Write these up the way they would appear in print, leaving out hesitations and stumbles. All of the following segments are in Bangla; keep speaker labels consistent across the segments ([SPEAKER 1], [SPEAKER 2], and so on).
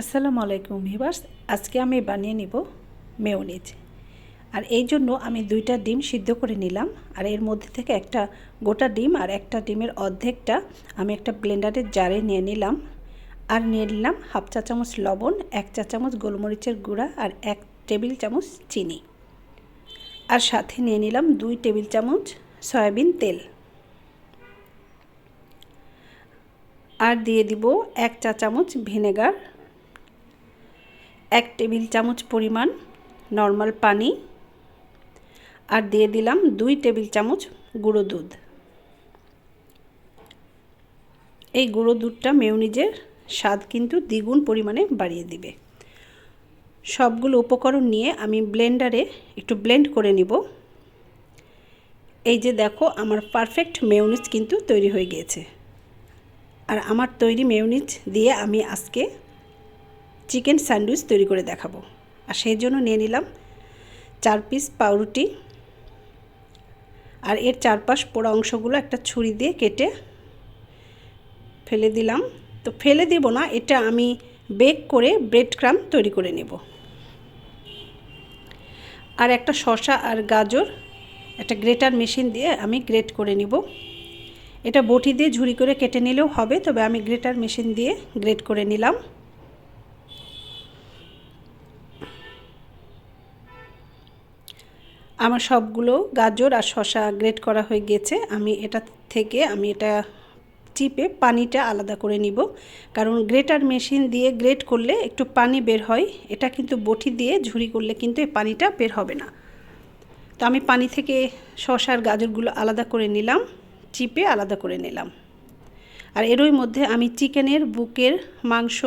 [SPEAKER 1] আসসালামু আলাইকুম ভিউয়ার্স, আজকে আমি বানিয়ে নিব মেয়োনিজ। আর এই জন্য আমি 2টা ডিম সিদ্ধ করে নিলাম। আর এর মধ্যে থেকে একটা গোটা ডিম আর একটা ডিমের অর্ধেকটা আমি একটা ব্লেন্ডারের জারে নিয়ে নিলাম। আর নিয়ে নিলাম হাফ চা চামচ লবণ, 1 চা চামচ গোলমরিচের গুঁড়া আর 1 টেবিল চামচ চিনি। আর সাথে নিয়ে নিলাম 2 টেবিল চামচ সয়াবিন তেল। আর দিয়ে দিব 1 চা চামচ ভিনেগার, 1 টেবিল চামচ পরিমাণ নর্মাল পানি, আর দিয়ে দিলাম 2 টেবিল চামচ গুঁড়ো দুধ। এই গুঁড়ো দুধটা মেয়োনিজের স্বাদ কিন্তু দ্বিগুণ পরিমাণে বাড়িয়ে দিবে। সবগুলো উপকরণ নিয়ে আমি ব্লেন্ডারে একটু ব্লেন্ড করে নিব। এই যে দেখো, আমার পারফেক্ট মেয়োনিজ কিন্তু তৈরি হয়ে গিয়েছে। আর আমার তৈরি মেয়োনিজ দিয়ে আমি আজকে চিকেন স্যান্ডউইচ তৈরি করে দেখাবো। আর সেই জন্য নিয়ে নিলাম 4 পিস পাউরুটি। আর এর চারপাশ পোড়া অংশগুলো একটা ছুরি দিয়ে কেটে ফেলে দিলাম। তো ফেলে দেব না, এটা আমি বেক করে ব্রেড ক্রাম্ব তৈরি করে নেব। আর একটা শসা আর গাজর একটা গ্রেটার মেশিন দিয়ে আমি গ্রেট করে নিব। এটা বটি দিয়ে ঝুরি করে কেটে নিলেও হবে, তবে আমি গ্রেটার মেশিন দিয়ে গ্রেট করে নিলাম। আমার সবগুলো গাজর আর শসা গ্রেট করা হয়ে গেছে। আমি এটা চিপে পানিটা আলাদা করে নিব, কারণ গ্রেটার মেশিন দিয়ে গ্রেট করলে একটু পানি বের হয়। এটা কিন্তু বটি দিয়ে ঝুরি করলে কিন্তু এই পানিটা বের হবে না। তো আমি পানি থেকে শসা আর গাজরগুলো আলাদা করে নিলাম, চিপে আলাদা করে নিলাম। আর এরই মধ্যে আমি চিকেনের বুকের মাংস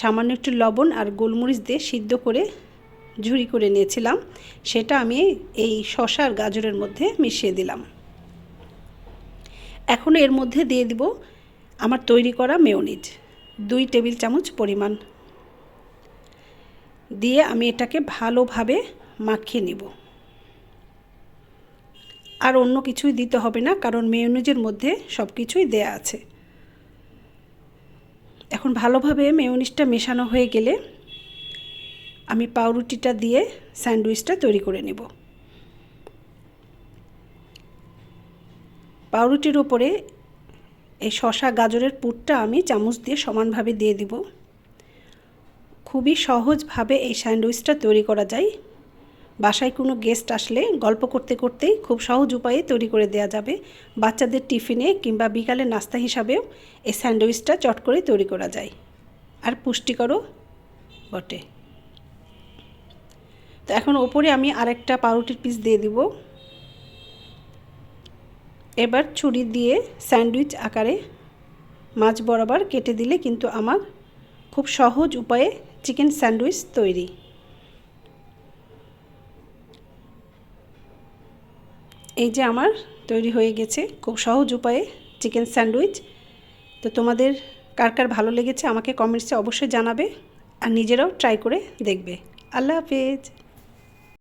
[SPEAKER 1] সামান্য একটু লবণ আর গোলমরিচ দিয়ে সিদ্ধ করে ঝুরি করে নিয়েছিলাম, সেটা আমি এই শসা আর গাজরের মধ্যে মিশিয়ে দিলাম। এখন এর মধ্যে দিয়ে দিব আমার তৈরি করা মেয়োনিজ 2 টেবিল চামচ পরিমাণ দিয়ে আমি এটাকে ভালোভাবে মাখিয়ে নিব। আর অন্য কিছুই দিতে হবে না, কারণ মেয়োনিজের মধ্যে সব কিছুই দেয়া আছে। এখন ভালোভাবে মেয়োনিজটা মেশানো হয়ে গেলে আমি পাউরুটিটা দিয়ে স্যান্ডউইচটা তৈরি করে নেব। পাউরুটির উপরে এই শসা গাজরের পুরটা আমি চামচ দিয়ে সমানভাবে দিয়ে দিব। খুবই সহজভাবে এই স্যান্ডউইচটা তৈরি করা যায়। বাসায় কোনো গেস্ট আসলে গল্প করতে করতেই খুব সহজ উপায়ে তৈরি করে দেওয়া যাবে। বাচ্চাদের টিফিনে কিংবা বিকালে নাস্তা হিসাবেও এই স্যান্ডউইচটা চট করে তৈরি করা যায়, আর পুষ্টিকরও বটে। তো এখন ওপরে আমি আরেকটা পাউরুটির পিস দিয়ে দিব। এবার ছুরি দিয়ে স্যান্ডউইচ আকারে মাঝ বরাবর কেটে দিলে কিন্তু আমার খুব সহজ উপায়ে চিকেন স্যান্ডউইচ তৈরি। এই যে আমার তৈরি হয়ে গেছে খুব সহজ উপায়ে চিকেন স্যান্ডউইচ। তো তোমাদের কার কার ভালো লেগেছে আমাকে কমেন্টসে অবশ্যই জানাবে, আর নিজেরাও ট্রাই করে দেখবে। আল্লাহ হাফেজ।